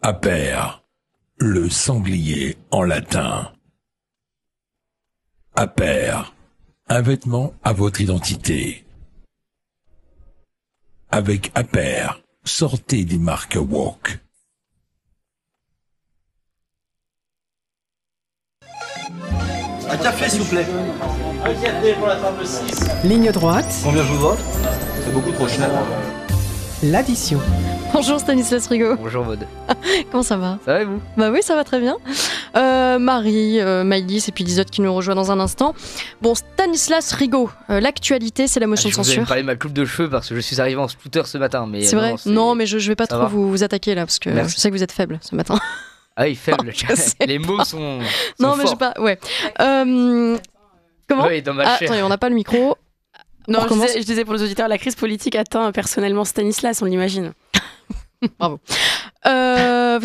Aper, le sanglier en latin. Aper, un vêtement à votre identité. Avec Aper, sortez des marques woke. Un café, s'il vous plaît. Un café pour la table 6. Ligne droite, Combien je vous dois? C'est beaucoup trop cher. l'addition. Bonjour Stanislas Rigaud. Bonjour Maud. Comment ça va? Ça va et vous? Bah oui, ça va très bien. Marie, Maïlis et puis Lisotte qui nous rejoint dans un instant. Bon, Stanislas Rigaud, l'actualité, c'est la motion de Je vous ai censure. parlé de ma coupe de cheveux parce que je suis arrivé en scooter ce matin. Mais C'est vrai? Non, mais je vais pas ça trop va. vous attaquer là parce que Merci. je sais que vous êtes faible ce matin. Ah oui, faible. Je sais. Les mots sont Non, mais forts. j'ai pas. Ouais. Comment? Oui, dans ma Ah, chair. attendez, on n'a pas le micro. Non, On je recommence. disais pour les auditeurs, la crise politique atteint personnellement Stanislas, on l'imagine. Bravo. Vous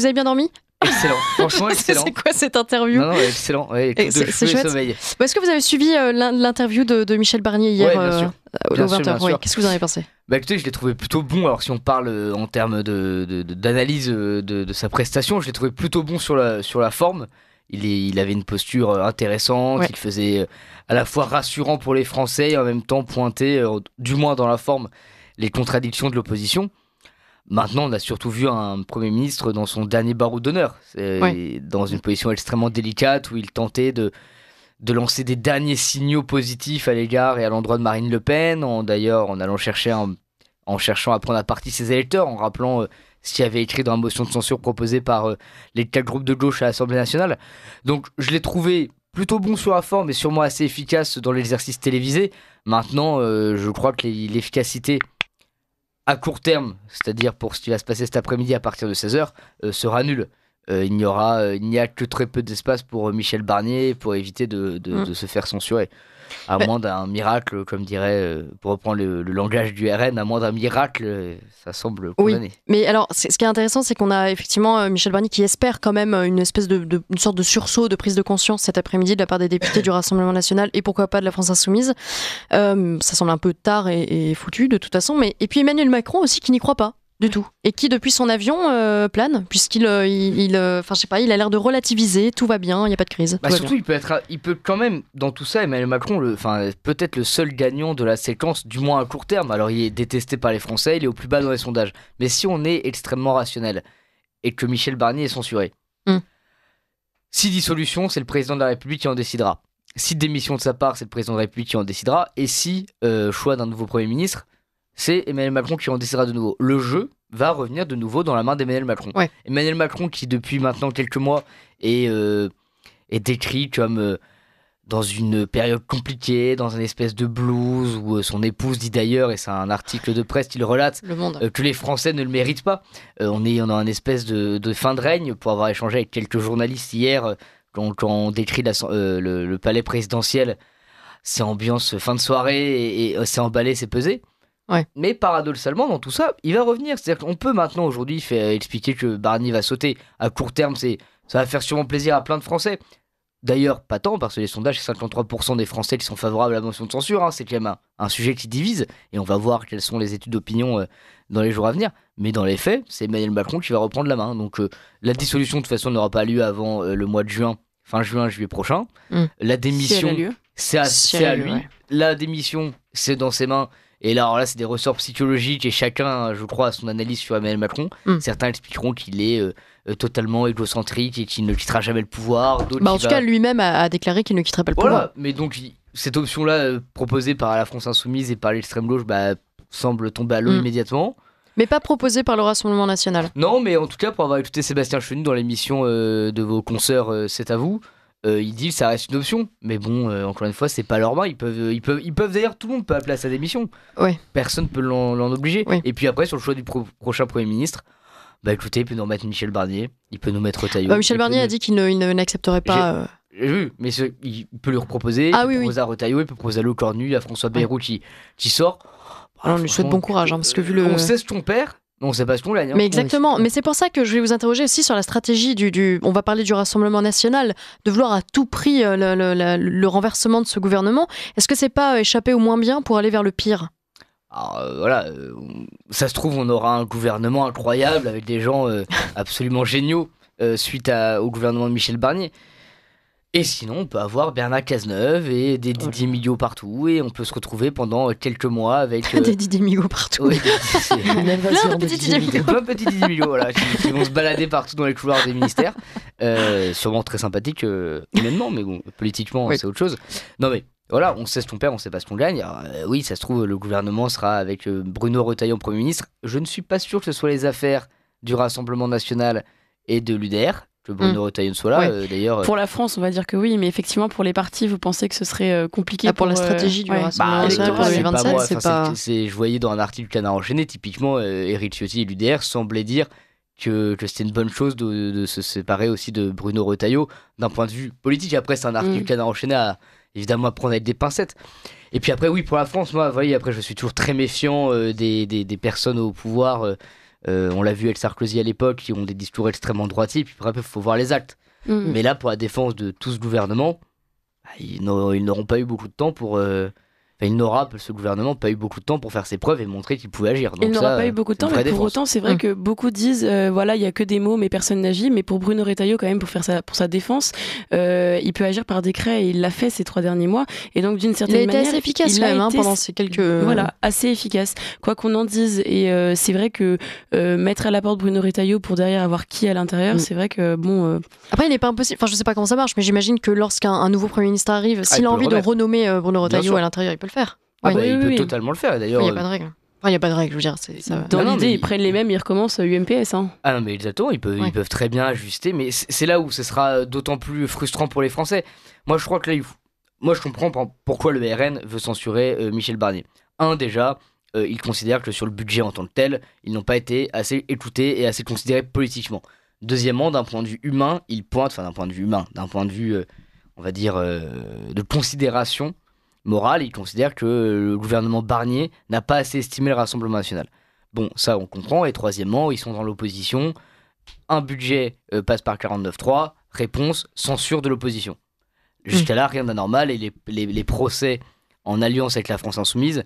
avez bien dormi? Excellent. Franchement, excellent. C'est quoi cette interview? Non, non, excellent. Ouais, Et coupe de c'est cheveux et chouette. sommeil. Est-ce que vous avez suivi l'interview de Michel Barnier hier Ouais, bien sûr. au Bien sûr, 20h? bien sûr. Qu'est-ce que vous en avez pensé? Bah écoutez, je l'ai trouvé plutôt bon. Alors si on parle en termes d'analyse de sa prestation, je l'ai trouvé plutôt bon sur la forme. Il avait une posture intéressante, Ouais. il faisait à la fois rassurant pour les Français et en même temps pointer, du moins dans la forme, les contradictions de l'opposition. Maintenant, on a surtout vu un Premier ministre dans son dernier baroud d'honneur, dans une position extrêmement délicate où il tentait de lancer des derniers signaux positifs à l'égard et à l'endroit de Marine Le Pen, d'ailleurs en allant chercher en cherchant à prendre à partie ses électeurs, en rappelant ce qu'il avait écrit dans la motion de censure proposée par les 4 groupes de gauche à l'Assemblée nationale. Donc je l'ai trouvé plutôt bon sur la forme et sûrement assez efficace dans l'exercice télévisé. Maintenant, je crois que l'efficacité à court terme, c'est-à-dire pour ce qui va se passer cet après-midi à partir de 16h, sera nulle. Il n'y a que très peu d'espace pour Michel Barnier pour éviter de se faire censurer. À moins d'un miracle, comme dirait, pour reprendre le langage du RN, à moins d'un miracle, ça semble condamné. Mais alors, ce qui est intéressant, c'est qu'on a effectivement Michel Barnier qui espère quand même une espèce une sorte de sursaut, de prise de conscience cet après-midi de la part des députés du Rassemblement National et pourquoi pas de la France Insoumise. Ça semble un peu tard et foutu de toute façon. Et puis Emmanuel Macron aussi qui n'y croit pas du tout. Et qui, depuis son avion, plane, puisqu'il enfin, je sais pas, il a l'air de relativiser, tout va bien, il n'y a pas de crise. Bah tout va surtout, il peut quand même, dans tout ça, Emmanuel Macron, peut-être le seul gagnant de la séquence, du moins à court terme. Alors, il est détesté par les Français, il est au plus bas dans les sondages. Mais si on est extrêmement rationnel et que Michel Barnier est censuré, si dissolution, c'est le président de la République qui en décidera. Si démission de sa part, c'est le président de la République qui en décidera. Et si choix d'un nouveau Premier ministre, c'est Emmanuel Macron qui en décidera de nouveau. Le jeu va revenir de nouveau dans la main d'Emmanuel Macron. Ouais. Emmanuel Macron qui depuis maintenant quelques mois est décrit comme dans une période compliquée, dans une espèce de blues où son épouse dit d'ailleurs, et c'est un article de presse qui le relate, Le monde. que les Français ne le méritent pas. On est dans une espèce de fin de règne, pour avoir échangé avec quelques journalistes hier, quand on décrit le palais présidentiel, c'est ambiance fin de soirée et c'est emballé, c'est pesé. Ouais. Mais paradoxalement, dans tout ça, il va revenir. C'est-à-dire qu'on peut maintenant, aujourd'hui, expliquer que Barnier va sauter. À court terme, ça va faire sûrement plaisir à plein de Français. D'ailleurs, pas tant, parce que les sondages, c'est 53% des Français qui sont favorables à la motion de censure. Hein. C'est quand même un sujet qui divise. Et on va voir quelles sont les études d'opinion dans les jours à venir. Mais dans les faits, c'est Emmanuel Macron qui va reprendre la main. Donc la dissolution, de toute façon, n'aura pas lieu avant le mois de juin, fin juin, juillet prochain. La démission, Si elle a lieu. c'est à lui. Ouais. La démission, c'est dans ses mains. Et là, alors là, c'est des ressorts psychologiques et chacun, je crois, a son analyse sur Emmanuel Macron. Certains expliqueront qu'il est totalement égocentrique et qu'il ne quittera jamais le pouvoir. D'autres, En tout cas, lui-même a déclaré qu'il ne quitterait pas le pouvoir. voilà. Mais donc, cette option-là, proposée par la France Insoumise et par l'extrême gauche, semble tomber à l'eau immédiatement. Mais pas proposé par le Rassemblement National. Non, mais en tout cas, pour avoir écouté Sébastien Chenu dans l'émission de vos consoeurs, C'est à vous. Il dit que ça reste une option, mais bon, encore une fois, c'est pas leur main. Ils peuvent d'ailleurs, tout le monde peut appeler à sa démission. Ouais. Personne peut l'en obliger. Oui. Et puis après, sur le choix du prochain Premier ministre, écoutez, il peut nous remettre Michel Barnier, il peut nous mettre Retailleau. Michel Barnier a dit qu'il n'accepterait pas. J'ai vu, mais il peut lui reproposer. Il peut proposer à Retailleau, il peut proposer à Lecornu, à François Bayrou qui sort. Alors, on lui souhaite bon courage, hein, parce que vu le. On sait ce qu'on perd. On sait pas ce qu'on gagne. Mais exactement, mais c'est pour ça que je vais vous interroger aussi sur la stratégie on va parler du Rassemblement National, de vouloir à tout prix le renversement de ce gouvernement. Est-ce que c'est pas échapper au moins bien pour aller vers le pire ? Alors, voilà, ça se trouve, on aura un gouvernement incroyable avec des gens absolument géniaux suite au gouvernement de Michel Barnier. Et sinon, on peut avoir Bernard Cazeneuve et des Didier Migaud partout, et on peut se retrouver pendant quelques mois avec... Des Didier Migaud partout. Oui, Plein de petits Didier Migaud. plein de petits Didier Migaud, voilà, qui vont se balader partout dans les couloirs des ministères. Sûrement très sympathiques humainement, mais bon, politiquement, Oui. c'est autre chose. Non mais... Voilà, on sait ce qu'on perd, on sait pas ce qu'on gagne. Alors, oui, ça se trouve, le gouvernement sera avec Bruno Retailleau Premier ministre. Je ne suis pas sûr que ce soit les affaires du Rassemblement National et de l'UDR, que Bruno Retailleau soit là. Ouais. D'ailleurs, Pour la France, on va dire que oui, mais effectivement, pour les partis, vous pensez que ce serait compliqué Pour la stratégie du Rassemblement National pour c'est 2027, moi, c'est enfin, pas... je voyais dans un article du Canard enchaîné, typiquement, Éric Ciotti et l'UDR semblaient dire que c'était une bonne chose de se séparer aussi de Bruno Retailleau d'un point de vue politique. Après, c'est un article du Canard enchaîné évidemment à prendre avec des pincettes. Et puis après, oui, pour la France, moi, vous voyez, après, je suis toujours très méfiant des personnes au pouvoir. On l'a vu avec Sarkozy à l'époque, qui ont des discours extrêmement droitiers. Puis après, il faut voir les actes. Mais là, pour la défense de tout ce gouvernement, ils n'auront pas eu beaucoup de temps pour... il n'aura, ce gouvernement, pas eu beaucoup de temps pour faire ses preuves et montrer qu'il pouvait agir. Donc il n'aura pas eu beaucoup de temps, mais pour autant, c'est vrai que beaucoup disent, voilà, il y a que des mots, mais personne n'agit. Mais pour Bruno Retailleau, quand même, pour sa défense, il peut agir par décret et il l'a fait ces 3 derniers mois. Et donc, d'une certaine manière, il a été assez efficace quand même pendant ces quelques... Voilà, assez efficace. Quoi qu'on en dise, et c'est vrai que mettre à la porte Bruno Retailleau pour derrière avoir qui à l'intérieur, c'est vrai que bon. Après, il n'est pas impossible. Enfin, je sais pas comment ça marche, mais j'imagine que lorsqu'un nouveau Premier ministre arrive, s'il a envie de renommer Bruno Retailleau à l'intérieur, il peut le faire. Il peut totalement le faire, d'ailleurs. Il n'y a pas de règle. Enfin, il n'y a pas de règle, je veux dire. Dans l'idée, ils prennent les mêmes, ils recommencent UMPS. Hein. Ah non, mais exactement, ils peuvent très bien ajuster, mais c'est là où ce sera d'autant plus frustrant pour les Français. Moi, je crois que là, moi, je comprends pourquoi le RN veut censurer Michel Barnier. Déjà, ils considèrent que sur le budget en tant que tel, ils n'ont pas été assez écoutés et assez considérés politiquement. Deuxièmement, d'un point de vue humain, d'un point de vue, on va dire, de considération morale, ils considèrent que le gouvernement Barnier n'a pas assez estimé le Rassemblement National. Bon, ça, on comprend. Et troisièmement, ils sont dans l'opposition. Un budget passe par 49.3, réponse, censure de l'opposition. Jusqu'à là, rien d'anormal, et les procès en alliance avec la France Insoumise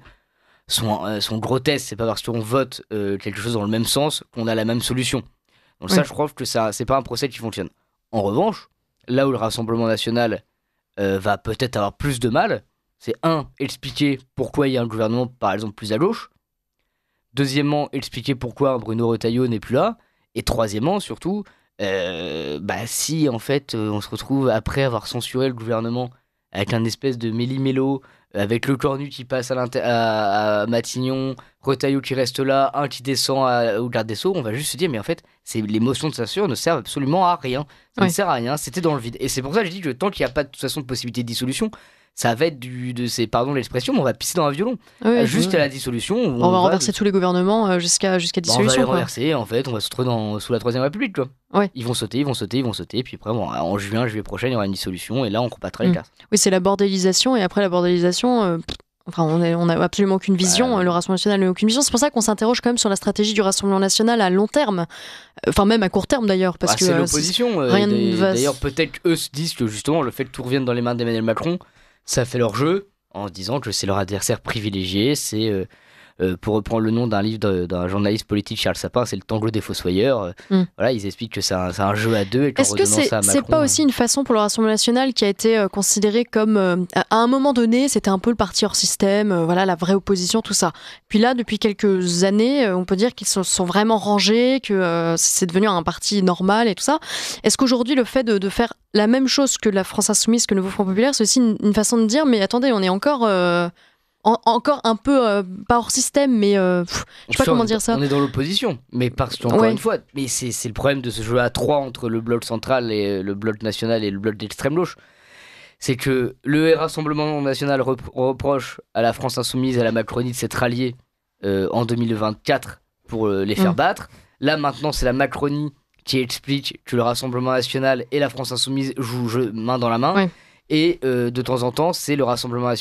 sont grotesques. C'est pas parce qu'on vote quelque chose dans le même sens qu'on a la même solution. Donc ça, je trouve que ça, c'est pas un procès qui fonctionne. En revanche, là où le Rassemblement National va peut-être avoir plus de mal, c'est expliquer pourquoi il y a un gouvernement, par exemple, plus à gauche. Deuxièmement, expliquer pourquoi Bruno Retailleau n'est plus là. Et troisièmement, surtout, si en fait on se retrouve après avoir censuré le gouvernement avec un espèce de méli-mélo, avec le cornu qui passe à Matignon, Retailleau qui reste là, un qui descend au garde des Sceaux, on va juste se dire mais en fait les motions de censure ne servent absolument à rien. Ça ne sert à rien, c'était dans le vide. Et c'est pour ça que je dis que tant qu'il n'y a pas de toute façon de possibilité de dissolution, ça va être pardon l'expression, mais on va pisser dans un violon. Juste à la dissolution. On va renverser tous les gouvernements jusqu'à dissolution. On va les renverser, en fait, on va se retrouver sous la Troisième République, quoi. Ouais. Ils vont sauter, et puis après, en juillet prochain, il y aura une dissolution, et là, on repassera les cartes. Oui, c'est la bordélisation, et après la bordélisation, on n'a absolument aucune vision, le Rassemblement National n'a aucune vision. C'est pour ça qu'on s'interroge quand même sur la stratégie du Rassemblement National à long terme, enfin même à court terme d'ailleurs, parce que c'est l'opposition. D'ailleurs, peut-être qu'eux se disent que justement, le fait que tout revienne dans les mains d'Emmanuel Macron, ça fait leur jeu, en se disant que c'est leur adversaire privilégié. C'est, pour reprendre le nom d'un livre d'un journaliste politique, Charles Sapin, c'est le tango des fossoyeurs. Voilà, ils expliquent que c'est un jeu à deux. Et est-ce que c'est pas aussi une façon pour le Rassemblement National qui a été considéré comme, à un moment donné, c'était un peu le parti hors système, voilà, la vraie opposition, tout ça. Puis là, depuis quelques années, on peut dire qu'ils sont vraiment rangés, que c'est devenu un parti normal et tout ça. Est-ce qu'aujourd'hui, le fait de faire la même chose que la France Insoumise, que le Nouveau Front Populaire, c'est aussi une façon de dire, mais attendez, on est encore un peu, pas hors système, mais je sais pas comment dire ça. On est dans l'opposition, mais parce qu'encore une fois, mais c'est le problème de ce jeu à 3 entre le bloc central et le bloc national et le bloc d'extrême gauche. C'est que le Rassemblement National reproche à la France Insoumise et à la Macronie de s'être alliés en 2024 pour les faire battre. Là maintenant, c'est la Macronie qui explique que le Rassemblement National et la France Insoumise jouent main dans la main. Ouais. Et de temps en temps, c'est le Rassemblement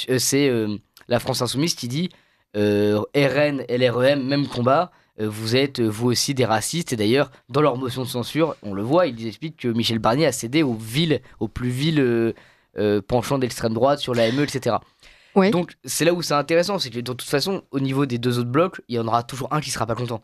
la France Insoumise qui dit RN et LREM, même combat, vous êtes vous aussi des racistes. Et d'ailleurs, dans leur motion de censure, on le voit, ils expliquent que Michel Barnier a cédé aux plus vils penchants d'extrême droite sur l'AME, etc. Ouais. Donc c'est là où c'est intéressant, c'est que de toute façon, au niveau des deux autres blocs, il y en aura toujours un qui sera pas content.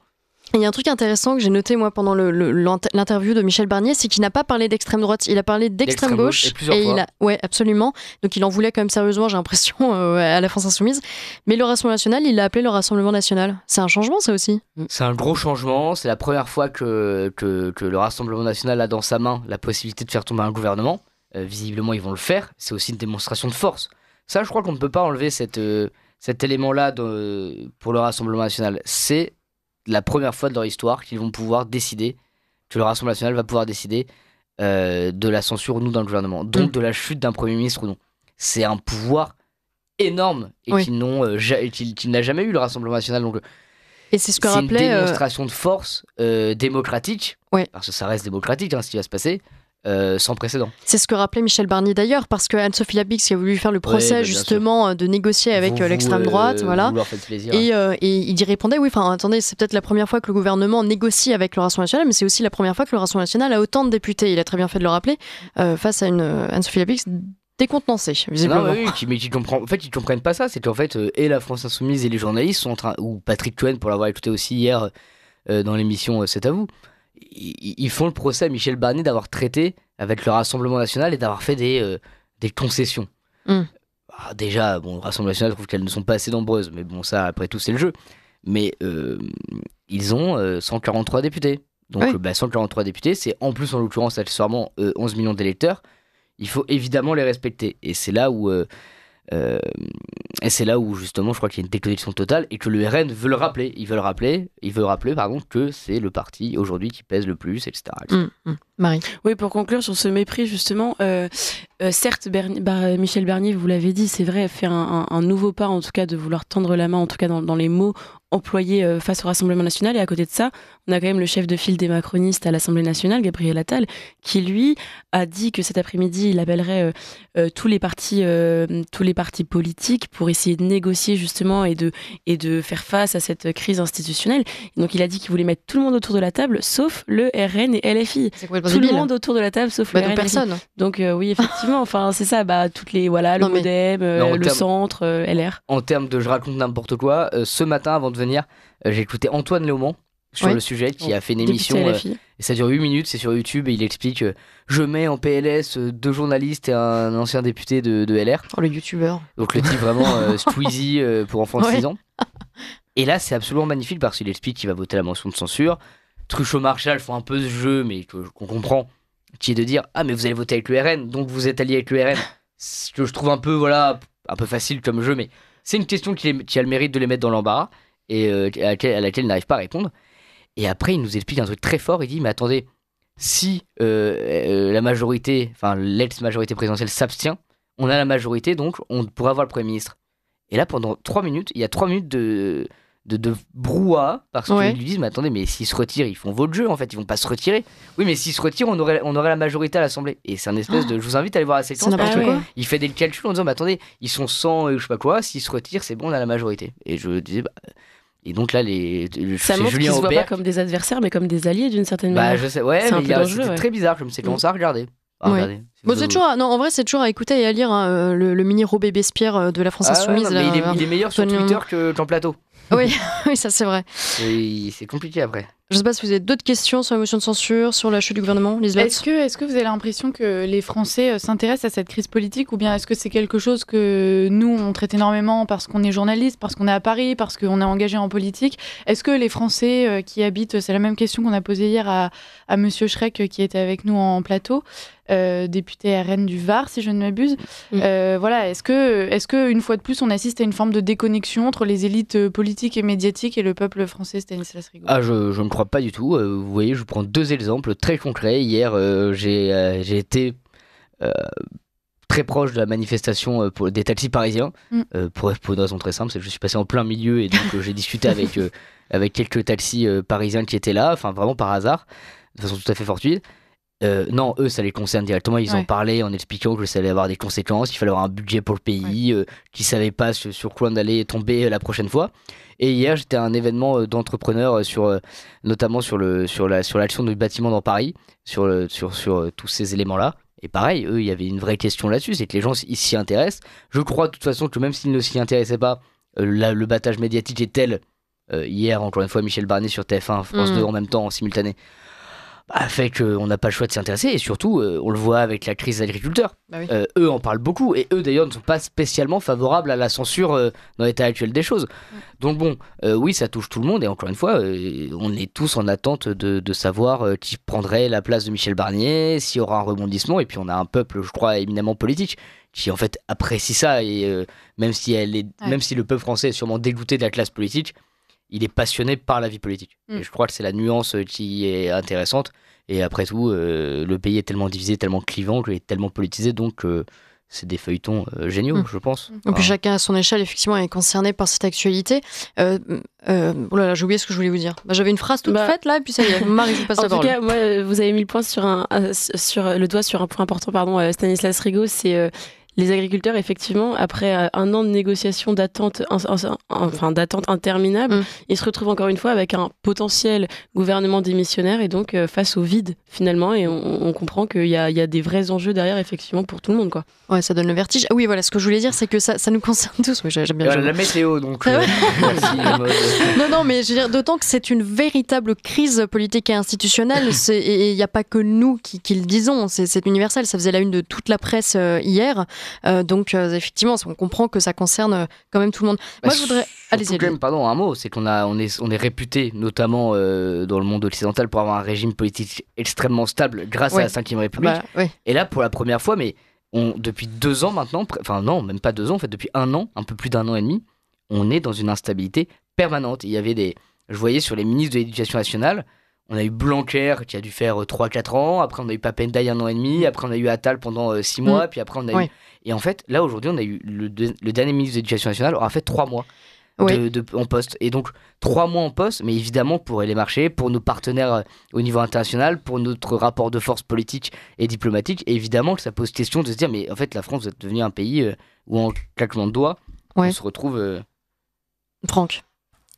Il y a un truc intéressant que j'ai noté moi pendant l'interview de Michel Barnier, c'est qu'il n'a pas parlé d'extrême droite, il a parlé d'extrême gauche. Et plusieurs fois. Ouais, absolument. Donc il en voulait quand même sérieusement, j'ai l'impression, à la France Insoumise. Mais le Rassemblement National, il l'a appelé le Rassemblement National. C'est un changement, ça aussi. C'est un gros changement. C'est la première fois que le Rassemblement National a dans sa main la possibilité de faire tomber un gouvernement. Visiblement, ils vont le faire. C'est aussi une démonstration de force. Ça, je crois qu'on ne peut pas enlever cet élément-là pour le Rassemblement National. C'est la première fois de leur histoire qu'ils vont pouvoir décider, que le Rassemblement National va pouvoir décider de la censure ou non d'un gouvernement, donc de la chute d'un Premier ministre ou non. C'est un pouvoir énorme et qu'il n'a jamais eu, le Rassemblement National. Donc, et c'est ce que c'est rappelait une démonstration de force démocratique, parce que ça reste démocratique ce qui va se passer, sans précédent. C'est ce que rappelait Michel Barnier d'ailleurs, parce que Anne-Sophie Lapix qui a voulu faire le procès justement de négocier avec l'extrême droite, voilà. Vous leur faites plaisir. Et il y répondait, oui, enfin attendez, c'est peut-être la première fois que le gouvernement négocie avec le Rassemblement National, mais c'est aussi la première fois que le Rassemblement National a autant de députés. Il a très bien fait de le rappeler face à une Anne-Sophie Lapix décontenancée, visiblement. Non, mais qui comprennent pas ça, c'est qu'en fait, et la France Insoumise et les journalistes sont en train, ou Patrick Cohen pour l'avoir écouté aussi hier dans l'émission C'est à vous, ils font le procès à Michel Barnier d'avoir traité avec le Rassemblement National et d'avoir fait des concessions. Déjà, le Rassemblement National trouve qu'elles ne sont pas assez nombreuses, mais bon, ça, après tout, c'est le jeu. Mais ils ont 143 députés. Donc, 143 députés, c'est en plus, en l'occurrence, accessoirement, 11 millions d'électeurs. Il faut évidemment les respecter. Et c'est là où justement je crois qu'il y a une déconnexion totale et que le RN veut le rappeler. Il veut rappeler que c'est le parti aujourd'hui qui pèse le plus, etc. Marie. Oui, pour conclure sur ce mépris justement, certes Michel Barnier, vous l'avez dit, c'est vrai, faire un nouveau pas, en tout cas de vouloir tendre la main, en tout cas dans les mots employés face au Rassemblement National. Et à côté de ça, on a quand même le chef de file des macronistes à l'Assemblée nationale, Gabriel Attal, qui lui a dit que cet après-midi il appellerait tous les partis politiques pour essayer de négocier justement et de faire face à cette crise institutionnelle. Et donc il a dit qu'il voulait mettre tout le monde autour de la table sauf le RN et LFI. C'est complètement tout débile. Le monde autour de la table sauf le RN et personne. Donc oui, effectivement, enfin c'est ça, toutes les le Modem, le centre, LR. En termes de je raconte n'importe quoi, ce matin avant de venir, j'ai écouté Antoine Léaumont sur le sujet, qui a fait une émission et ça dure 8 minutes, c'est sur YouTube et il explique je mets en PLS 2 journalistes et un ancien député de LR. Oh, le youtubeur. Donc le type vraiment Squeezie pour enfants de 6 ans. Et là c'est absolument magnifique parce qu'il explique qu'il va voter la motion de censure. Truchot Marshall font un peu ce jeu mais qu'on comprend, qui est de dire mais vous allez voter avec le RN donc vous êtes allié avec le RN. Ce que je trouve un peu facile comme jeu, mais c'est une question qui a le mérite de les mettre dans l'embarras et à laquelle ils n'arrivent pas à répondre. Et après il nous explique un truc très fort, il dit mais attendez, si la majorité, enfin l'ex-majorité présidentielle s'abstient, on a la majorité donc on pourra avoir le Premier ministre. Et là pendant 3 minutes, il y a 3 minutes de brouhaha parce qu'ils lui disent mais attendez, mais s'ils se retirent ils font votre jeu en fait, ils vont pas se retirer. Oui mais s'ils se retirent on aurait la majorité à l'Assemblée. Et c'est un espèce de, je vous invite à aller voir la séquence parce que il fait des calculs en disant mais attendez, ils sont 100 je sais pas quoi, s'ils se retirent c'est bon, on a la majorité. Et je disais et donc là ça montre qu'ils se voient pas comme des adversaires mais comme des alliés d'une certaine manière. Je sais, mais c'était très bizarre, je me suis commencé à regarder. C'est toujours, en vrai c'est toujours à écouter et à lire le mini Robespierre de la France Insoumise. Mais il est meilleur sur Twitter qu'en plateau. Oui, ça c'est vrai. C'est compliqué après. Je sais pas si vous avez d'autres questions sur la motion de censure, sur la chute du gouvernement, Liselott. Est-ce que vous avez l'impression que les Français s'intéressent à cette crise politique ou bien est-ce que c'est quelque chose que nous on traite énormément parce qu'on est journaliste, parce qu'on est à Paris, parce qu'on est engagé en politique? Est-ce que les Français qui habitent, c'est la même question qu'on a posée hier à Monsieur Schreck qui était avec nous en plateau, député RN du Var si je ne m'abuse. Est-ce que une fois de plus on assiste à une forme de déconnexion entre les élites politiques et médiatiques et le peuple français, Stanislas Rigaud? Je ne crois pas du tout. Vous voyez, je vous prends 2 exemples très concrets. Hier, j'ai été très proche de la manifestation des taxis parisiens pour une raison très simple, c'est que je suis passé en plein milieu et donc j'ai discuté avec quelques taxis parisiens qui étaient là, enfin vraiment par hasard, de façon tout à fait fortuite. Non, eux, ça les concerne directement. Ils en parlaient en expliquant que ça allait avoir des conséquences, qu'il fallait avoir un budget pour le pays, qu'ils ne savaient pas sur quoi on allait tomber la prochaine fois. Et hier, j'étais à un événement d'entrepreneurs notamment sur l'action du bâtiment dans Paris, sur tous ces éléments-là. Et pareil, eux, il y avait une vraie question là-dessus, c'est que les gens ils s'y intéressent. Je crois de toute façon que même s'ils ne s'y intéressaient pas, le battage médiatique est tel. Hier, encore une fois, Michel Barnier sur TF1, France 2 en même temps, en simultané, fait qu'on n'a pas le choix de s'y intéresser. Et surtout, on le voit avec la crise des agriculteurs. Bah oui. Eux en parlent beaucoup. Et eux, d'ailleurs, ne sont pas spécialement favorables à la censure dans l'état actuel des choses. Donc bon, oui, ça touche tout le monde. Et encore une fois, on est tous en attente de savoir qui prendrait la place de Michel Barnier, s'il y aura un rebondissement. Et puis on a un peuple, je crois, éminemment politique, qui en fait apprécie ça. Et même si le peuple français est sûrement dégoûté de la classe politique, il est passionné par la vie politique. Et je crois que c'est la nuance qui est intéressante. Et après tout, le pays est tellement divisé, tellement clivant, qu'il est tellement politisé, donc c'est des feuilletons géniaux, je pense. Et puis chacun à son échelle, effectivement, est concerné par cette actualité. Oh là là, j'ai oublié ce que je voulais vous dire. J'avais une phrase toute faite là, et puis ça y est, Marie, je vous passe la parole. En tout cas, moi, vous avez mis le point sur le doigt sur un point important, Stanislas Rigaud, c'est... les agriculteurs, effectivement, après un an de négociations, d'attente interminable, ils se retrouvent encore une fois avec un potentiel gouvernement démissionnaire et donc face au vide, finalement. Et on comprend qu'il y a des vrais enjeux derrière, effectivement, pour tout le monde, quoi. Ouais, ça donne le vertige. Ah oui, voilà, ce que je voulais dire, c'est que ça nous concerne tous. Oui, j'aime bien la météo, donc. Merci, non, mais je veux dire, d'autant que c'est une véritable crise politique et institutionnelle. Et il n'y a pas que nous qui le disons, c'est universel. Ça faisait la une de toute la presse hier. Donc effectivement, on comprend que ça concerne quand même tout le monde. Moi, je voudrais... Allez-y. Pardon, un mot, c'est qu'on est réputé, notamment dans le monde occidental, pour avoir un régime politique extrêmement stable grâce à la Ve République. Et là, pour la première fois, mais depuis 2 ans maintenant, enfin non, même pas 2 ans, en fait, depuis 1 an, un peu plus d'1 an et demi, on est dans une instabilité permanente. Il y avait je voyais sur les ministres de l'Éducation nationale, on a eu Blanquer qui a dû faire 3-4 ans, après on a eu Papendiaï 1 an et demi, après on a eu Attal pendant 6 mois, puis après on a eu... Et en fait, là aujourd'hui, on a eu le dernier ministre de l'Éducation nationale aura fait 3 mois en poste. Et donc 3 mois en poste, mais évidemment pour les marchés, pour nos partenaires au niveau international, pour notre rapport de force politique et diplomatique, et évidemment que ça pose question de se dire, mais en fait la France est devenue un pays où en claquement de doigts, on se retrouve... Franck.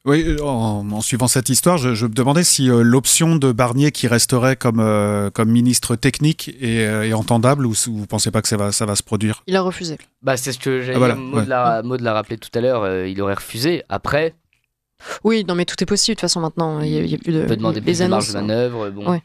Oui, en suivant cette histoire, je me demandais si l'option de Barnier qui resterait comme ministre technique est entendable, ou si vous ne pensez pas que ça va se produire. Il a refusé. C'est ce que j'allais dire. Maud l'a rappelé tout à l'heure, il aurait refusé. Après... Oui, non mais tout est possible de toute façon maintenant. Il y a plus de... Il peut demander plus de marge de manœuvre. Ouais.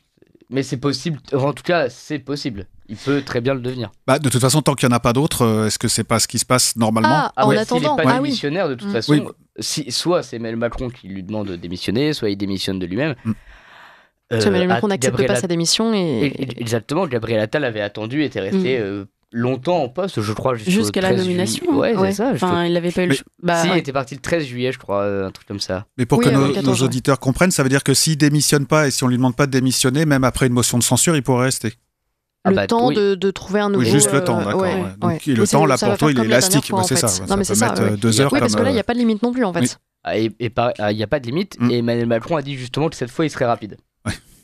Mais c'est possible, en tout cas c'est possible. Il peut très bien le devenir. De toute façon, tant qu'il n'y en a pas d'autres, est-ce que c'est pas ce qui se passe normalement? En attendant, s'il n'est pas démissionnaire, de toute façon, soit c'est Emmanuel Macron qui lui demande de démissionner, soit il démissionne de lui-même. Emmanuel Macron n'accepte pas sa démission. Exactement, Gabriel Attal avait attendu, était resté longtemps en poste, je crois. Jusqu'à la nomination. Ouais, c'est ça. Enfin, il n'avait pas eu le choix. Il était parti le 13 juillet, je crois, un truc comme ça. Mais pour que nos auditeurs comprennent, ça veut dire que s'il démissionne pas et si on lui demande pas de démissionner, même après une motion de censure, il pourrait rester. Le temps de trouver un nouveau... Oui, juste le temps, d'accord. Donc, le temps, là, pour toi, il est élastique. C'est ça. Ça peut mettre 2 heures. Oui, parce que là, il n'y a pas de limite non plus, en fait. Il n'y a pas de limite. Et Emmanuel Macron a dit justement que cette fois, il serait rapide.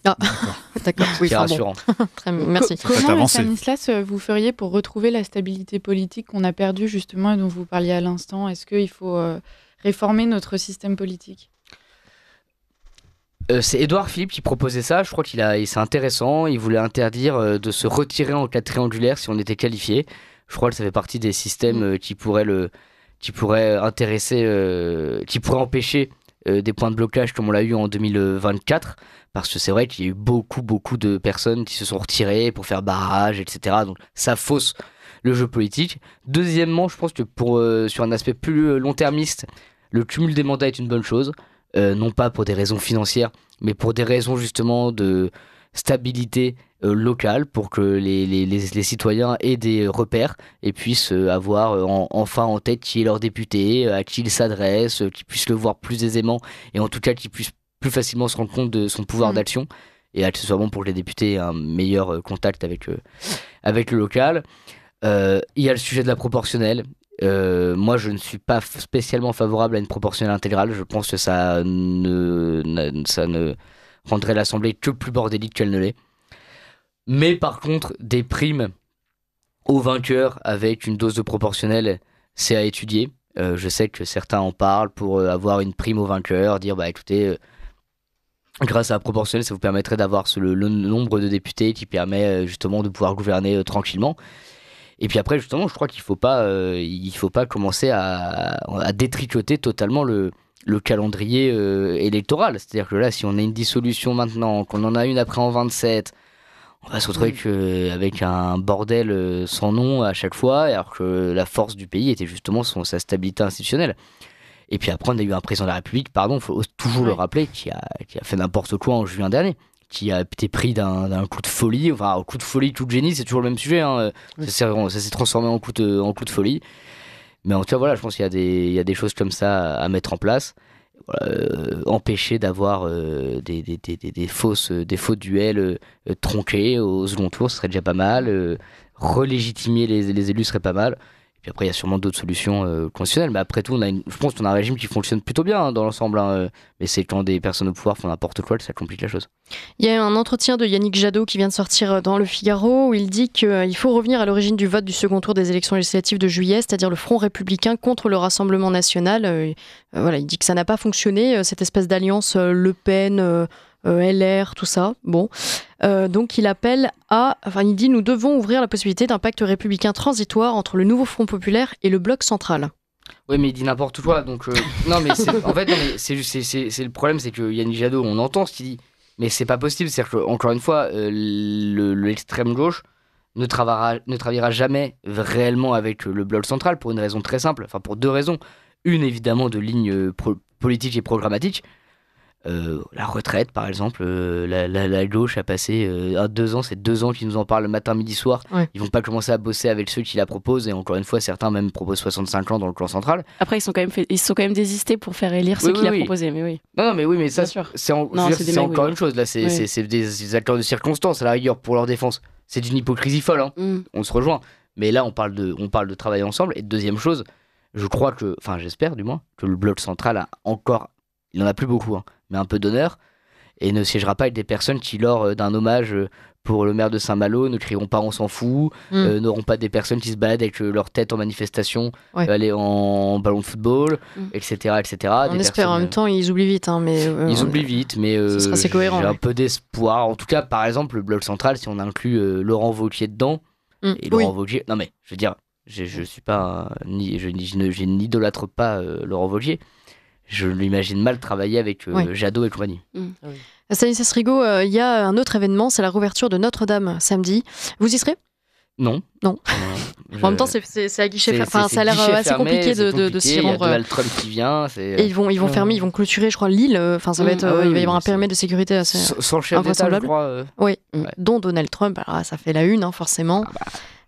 D'accord, oui, c'est rassurant. Très bien, merci. Comment, Stanislas, vous feriez pour retrouver la stabilité politique qu'on a perdue, justement, et dont vous parliez à l'instant? Est-ce qu'il faut réformer notre système politique? C'est Édouard Philippe qui proposait ça, je crois c'est intéressant, il voulait interdire de se retirer en cas de triangulaire si on était qualifié. Je crois que ça fait partie des systèmes qui pourraient empêcher des points de blocage comme on l'a eu en 2024, parce que c'est vrai qu'il y a eu beaucoup de personnes qui se sont retirées pour faire barrage, etc. Donc ça fausse le jeu politique. Deuxièmement, je pense que sur un aspect plus long-termiste, le cumul des mandats est une bonne chose. Non pas pour des raisons financières, mais pour des raisons justement de stabilité locale, pour que les citoyens aient des repères et puissent avoir enfin en tête qui est leur député, à qui ils s'adressent, qu'ils puissent le voir plus aisément, et en tout cas qu'ils puissent plus facilement se rendre compte de son pouvoir d'action, et accessoirement pour que les députés aient un meilleur contact avec le local. Il y a le sujet de la proportionnelle. Moi je ne suis pas spécialement favorable à une proportionnelle intégrale. Je pense que ça ne rendrait l'Assemblée que plus bordélique qu'elle ne l'est. Mais par contre, des primes aux vainqueurs avec une dose de proportionnelle, c'est à étudier. Je sais que certains en parlent pour avoir une prime aux vainqueurs, dire écoutez, grâce à la proportionnelle, ça vous permettrait d'avoir le nombre de députés qui permet justement de pouvoir gouverner tranquillement. Et puis après, justement, je crois qu'il faut pas commencer à détricoter totalement le calendrier électoral. C'est-à-dire que là, si on a une dissolution maintenant, qu'on en a une après en 27, on va se retrouver avec un bordel sans nom à chaque fois, alors que la force du pays était justement sa stabilité institutionnelle. Et puis après, on a eu un président de la République, il faut toujours le rappeler, qui a fait n'importe quoi en juin dernier, qui a été pris d'un coup de folie, enfin un coup de folie, coup de génie, c'est toujours le même sujet, hein. Ça s'est transformé en coup de folie. Mais en tout cas, voilà, je pense qu'il y a des choses comme ça à mettre en place. Empêcher d'avoir des faux duels tronqués au second tour, ce serait déjà pas mal. Relégitimer les élus serait pas mal. Et puis après, il y a sûrement d'autres solutions constitutionnelles. Mais après tout, je pense qu'on a un régime qui fonctionne plutôt bien, hein, dans l'ensemble. Mais c'est quand des personnes au pouvoir font n'importe quoi que ça complique la chose. Il y a un entretien de Yannick Jadot qui vient de sortir dans Le Figaro où il dit qu'il faut revenir à l'origine du vote du second tour des élections législatives de juillet, c'est-à-dire le Front républicain contre le Rassemblement national. Voilà, il dit que ça n'a pas fonctionné, cette espèce d'alliance Le Pen, LR, tout ça. Bon. Donc il appelle il dit nous devons ouvrir la possibilité d'un pacte républicain transitoire entre le nouveau Front populaire et le bloc central. Oui, mais il dit n'importe quoi. Donc non, mais en fait, c'est le problème, c'est que Yannick Jadot, on entend ce qu'il dit, mais c'est pas possible. C'est-à-dire que, encore une fois, l'extrême gauche ne travaillera jamais réellement avec le bloc central pour une raison très simple. Enfin, pour deux raisons. Une, évidemment, de ligne politique et programmatique. La retraite, par exemple, la gauche a passé 2 ans, c'est 2 ans qu'ils nous en parlent le matin, midi, soir. Ouais. Ils vont pas commencer à bosser avec ceux qui la proposent, et encore une fois, certains même proposent 65 ans dans le clan central. Après, ils se sont quand même désistés pour faire élire ceux qui l'a proposé, mais oui. Non, mais ça, c'est encore une chose. Là, c'est des acteurs de circonstances, à la rigueur, pour leur défense. C'est d'une hypocrisie folle, hein. On se rejoint. Mais là, on parle de travailler ensemble. Et deuxième chose, je crois j'espère du moins, que le bloc central a encore, il en a plus beaucoup, hein, mais un peu d'honneur, et ne siégera pas avec des personnes qui, lors d'un hommage pour le maire de Saint-Malo, ne crieront pas on s'en fout, n'auront pas des personnes qui se baladent avec leur tête en manifestation, aller en ballon de football, etc. On espère, en même temps, ils oublient vite. Hein, mais, ils oublient vite, mais ce sera assez cohérent, j'ai un peu d'espoir. En tout cas, par exemple, le bloc central, si on inclut Laurent Wauquiez dedans, et Laurent Wauquiez, non mais, je veux dire, je suis pas, je n'idolâtre pas Laurent Wauquiez. Je l'imagine mal travailler avec Jadot et compagnie. Stanislas Rigaud, il y a un autre événement, c'est la rouverture de Notre-Dame samedi. Vous y serez ? Non. En même temps, c'est à guichet fermé. Enfin, ça a l'air assez compliqué de s'y rendre. Il y a Donald Trump qui vient. Et ils vont fermer, ils vont clôturer, je crois, l'île. Enfin, ça va être, il va y avoir un périmètre de sécurité assez sans le chef d'État, je crois. Oui, dont Donald Trump. Alors, ça fait la une, hein, forcément.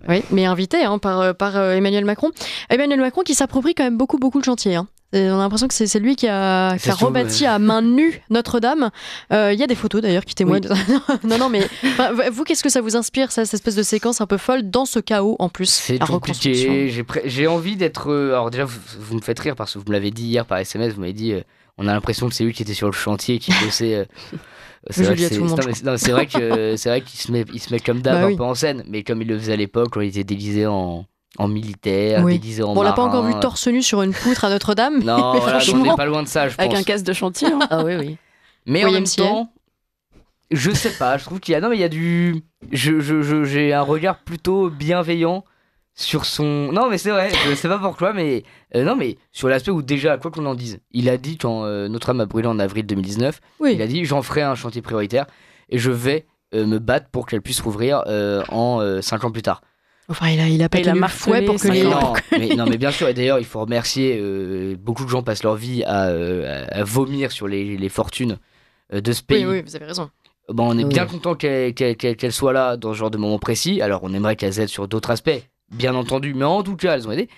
Oui, mais invité par Emmanuel Macron. Emmanuel Macron qui s'approprie quand même beaucoup le chantier. Hein. On a l'impression que c'est lui qui a rebâti à main nue Notre-Dame. Il y a des photos d'ailleurs qui témoignent. Oui. non, mais vous, qu'est-ce que ça vous inspire, cette espèce de séquence un peu folle dans ce chaos en plus? C'est compliqué. J'ai envie d'être. Alors déjà, vous me faites rire parce que vous me l'avez dit hier par SMS. Vous m'avez dit, on a l'impression que c'est lui qui était sur le chantier, qui bossait. C'est vrai qu'il se met comme d'hab un peu en scène, mais comme il le faisait à l'époque quand il était déguisé en militaire, déguisé en marin. On l'a pas encore vu torse nu sur une poutre à Notre-Dame. Non, voilà, on n'est pas loin de ça, je pense. Avec un casque de chantier. Hein. Ah oui. Mais en même temps, je sais pas, je trouve qu'il y a... Non, mais il y a du... J'ai un regard plutôt bienveillant sur son... Non, mais c'est vrai, je sais pas pourquoi, mais... non, mais sur l'aspect où déjà, quoi qu'on en dise, il a dit, quand Notre-Dame a brûlé en avril 2019, il a dit, j'en ferai un chantier prioritaire, et je vais me battre pour qu'elle puisse rouvrir 5 ans plus tard. Enfin, il a pas le fouet pour que les... Non, mais bien sûr, et d'ailleurs, il faut remercier, beaucoup de gens passent leur vie à vomir sur les fortunes de ce pays. Oui, vous avez raison. On est bien content qu'elle soit là dans ce genre de moment précis. Alors, on aimerait qu'elles aident sur d'autres aspects, bien entendu, mais en tout cas, elles ont aidé.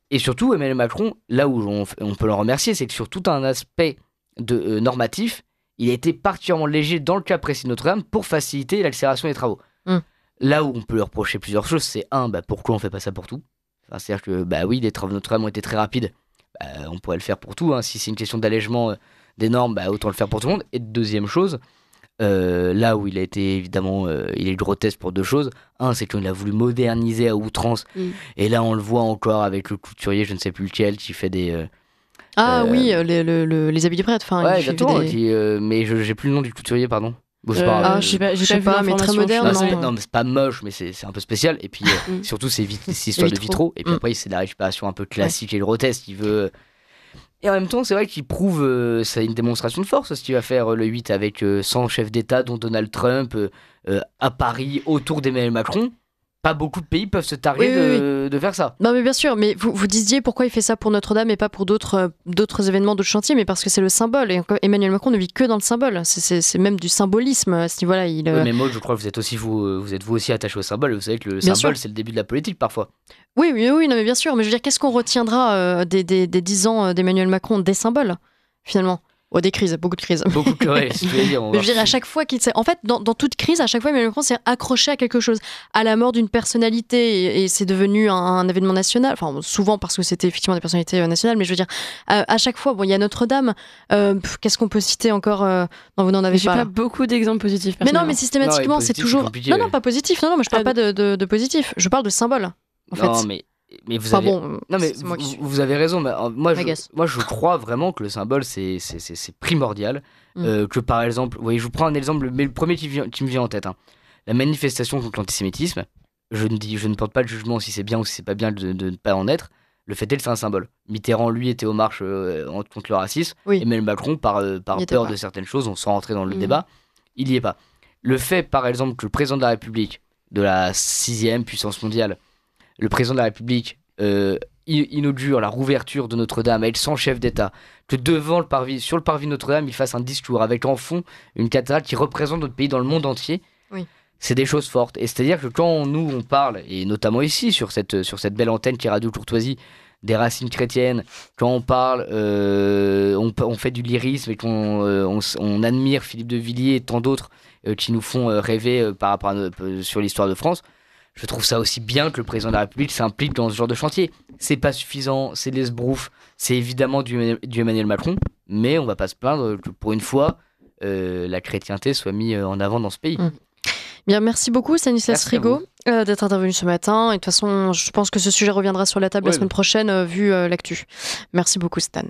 Et surtout, Emmanuel Macron, là où on peut le remercier, c'est que sur tout un aspect normatif, il a été particulièrement léger dans le cas précis de Notre-Dame pour faciliter l'accélération des travaux. Là où on peut leur reprocher plusieurs choses, c'est pourquoi on fait pas ça pour tout? C'est-à-dire que, oui, les travaux de Notre-Dame ont été très rapides. On pourrait le faire pour tout. Hein. Si c'est une question d'allègement des normes, autant le faire pour tout le monde. Et deuxième chose, là où il a été évidemment, il est grotesque pour deux choses. Un, c'est qu'il a voulu moderniser à outrance. Et là, on le voit encore avec le couturier, je ne sais plus lequel, qui fait Ah oui, les habits des prêtres. Enfin, Ouais, il fait exactement. des- Mais j'ai plus le nom du couturier, pardon. Bon, c'est pas grave. J'ai pas je sais vu pas, mais très l'information, moderne, je suis Non, non. non, mais c'est pas moche, mais c'est un peu spécial. Et puis surtout, c'est histoire de vitraux. Et puis après, c'est de la récupération un peu classique et grotesque. Il veut. Et en même temps, c'est vrai qu'il prouve, c'est une démonstration de force ce qu'il va faire le 8 avec 100 chefs d'État, dont Donald Trump, à Paris, autour d'Emmanuel Macron. Pas beaucoup de pays peuvent se targuer de faire ça. Non mais bien sûr, mais vous disiez pourquoi il fait ça pour Notre-Dame et pas pour d'autres événements, d'autres chantiers, mais parce que c'est le symbole. Et encore, Emmanuel Macron ne vit que dans le symbole. C'est même du symbolisme à ce niveau-là. Oui, mais moi, je crois que vous êtes vous aussi attaché au symbole. Vous savez que le Bien symbole, sûr. c'est le début de la politique parfois. Oui, non mais bien sûr. Mais je veux dire, qu'est-ce qu'on retiendra des 10 ans d'Emmanuel Macron? Des symboles, finalement. Oh, des crises, beaucoup de crises. Beaucoup de ouais, si tu veux dire. Mais je veux dire, à chaque fois en fait, dans toute crise, à chaque fois, Emmanuel Macron s'est accroché à quelque chose, à la mort d'une personnalité, et c'est devenu un événement national. Enfin, souvent parce que c'était effectivement des personnalités nationales, mais je veux dire, à chaque fois, bon, il y a Notre-Dame. Qu'est-ce qu'on peut citer encore Non, vous n'en avez J'ai pas. pas beaucoup d'exemples positifs. Mais non, mais personnellement. systématiquement, Non, et c'est positif, toujours. c'est compliqué, Non, ouais. non, pas positif. Non, mais je parle pas de positif. Je parle de symbole. En fait. Non, mais vous Enfin avez. bon, Non, mais c'est moi qui suis. vous avez raison. Mais, moi, I guess. je crois vraiment que le symbole, c'est primordial. Que par exemple, vous voyez, je vous prends un exemple, mais le premier qui me vient en tête. La manifestation contre l'antisémitisme. Je ne porte pas le jugement si c'est bien ou si c'est pas bien de ne pas en être. Le fait est que c'est un symbole. Mitterrand, lui, était aux marches contre le racisme. Oui. Emmanuel Macron, par Il était peur pas. de certaines choses, sans rentrer dans le débat, il y est pas. Le fait, par exemple, que le président de la République, de la 6e puissance mondiale, le président de la République inaugure la rouverture de Notre-Dame avec 100 chefs d'État, que sur le parvis de Notre-Dame, il fasse un discours avec en fond une cathédrale qui représente notre pays dans le monde entier. Oui. C'est des choses fortes. Et c'est-à-dire que quand on parle, et notamment ici, sur cette belle antenne qui est Radio Courtoisie, des racines chrétiennes, quand on parle, on fait du lyrisme et on admire Philippe de Villiers et tant d'autres qui nous font rêver par rapport sur l'histoire de France, je trouve ça aussi bien que le président de la République s'implique dans ce genre de chantier. C'est pas suffisant, c'est l'esbrouf, c'est évidemment du Emmanuel Macron, mais on va pas se plaindre que pour une fois, la chrétienté soit mise en avant dans ce pays. Bien, merci beaucoup Stanislas Merci à Rigaud d'être intervenu ce matin. Et de toute façon, je pense que ce sujet reviendra sur la table la semaine prochaine vu l'actu. Merci beaucoup Stan.